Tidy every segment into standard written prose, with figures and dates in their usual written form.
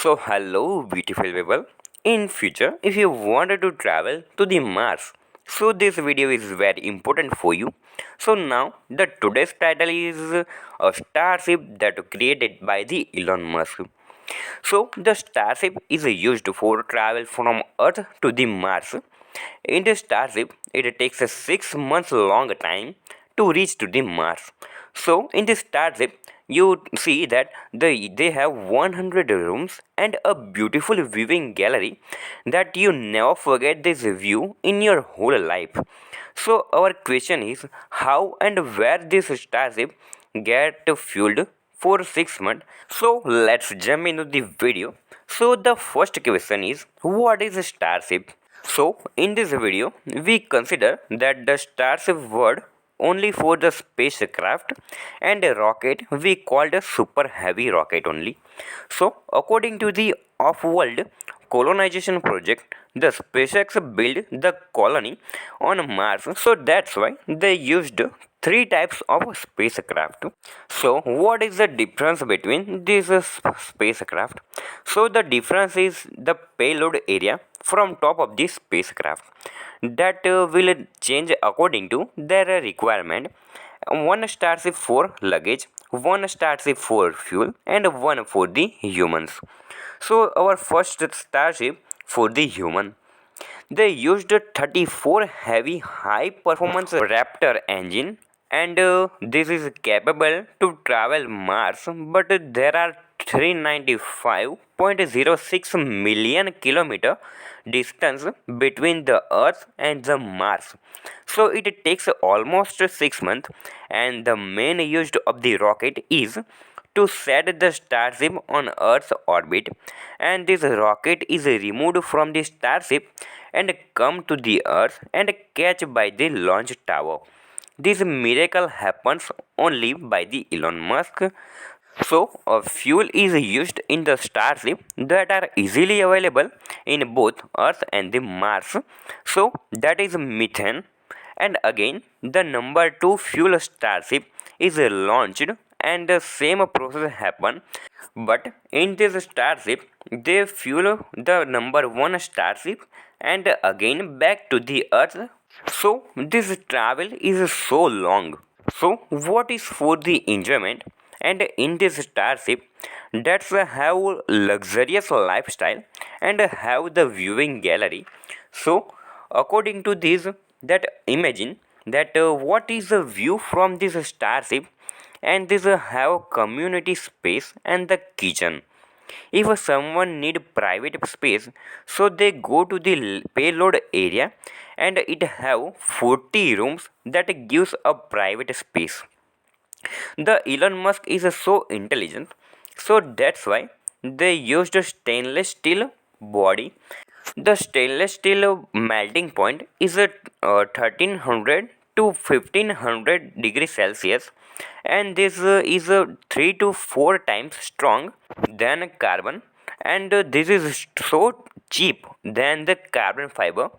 So hello beautiful people. In future, if you wanted to travel to the Mars, so this video is very important for you. So now the today's title is a starship that created by the Elon Musk. So the starship is used for travel from Earth to the Mars. In the starship, it takes a 6 months long time to reach to the Mars. So in the starship, you see that they have 100 rooms and a beautiful viewing gallery that you never forget this view in your whole life. So our question is how and where this starship get fueled for 6 months. So let's jump into the video. So the first question is what is a starship? So in this video we consider that the starship word only for the spacecraft and a rocket we called a super heavy rocket only. So according to the off-world colonization project, the SpaceX built the colony on Mars. So that's why they used three types of spacecraft. So what is the difference between these spacecraft? So the difference is the payload area from top of the spacecraft that will change according to their requirement. One starship for luggage, one starship for fuel, and one for the humans. So our first starship for the human. They used a 34 heavy high performance Raptor engine, and this is capable to travel Mars, but there are 395.06 million kilometer distance between the Earth and the Mars. So it takes almost 6 months, and the main use of the rocket is to set the Starship on Earth's orbit, and this rocket is removed from the Starship and come to the Earth and catch by the launch tower. This miracle happens only by the Elon Musk. So, a fuel is used in the Starship that are easily available in both Earth and the Mars. So, that is methane. And again, the number 2 fuel Starship is launched and the same process happen. But in this Starship, they fuel the number 1 Starship and again back to the Earth. So, this travel is so long. So, what is for the enjoyment? And in this starship, that's have luxurious lifestyle and have the viewing gallery. So, according to this, that imagine that what is the view from this starship, and this have community space and the kitchen. If someone need private space, so they go to the payload area, and it have 40 rooms that gives a private space. The Elon Musk is so intelligent, so that's why they used a stainless steel body. The stainless steel melting point is at 1300 to 1500 degrees Celsius, and this is 3 to 4 times strong than carbon, and this is so cheap than the carbon fiber,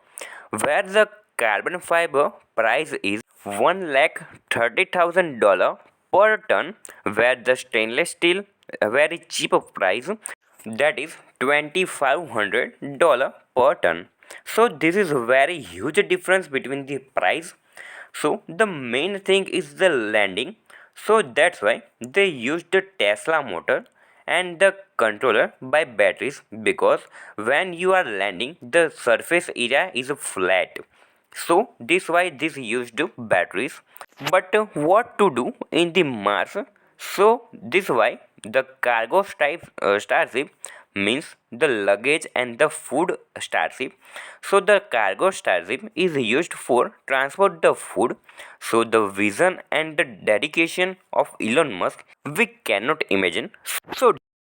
where the carbon fiber price is 1,30,000 per ton, where the stainless steel a very cheap price, that is $2,500 per ton. So this is a very huge difference between the price. So the main thing is the landing. So that's why they used the Tesla motor and the controller by batteries, because when you are landing the surface area is flat. So this why this used batteries. But what to do in the Mars? So this why the cargo type starship means the luggage and the food starship. So the cargo starship is used for transport the food. So the vision and the dedication of Elon Musk we cannot imagine. So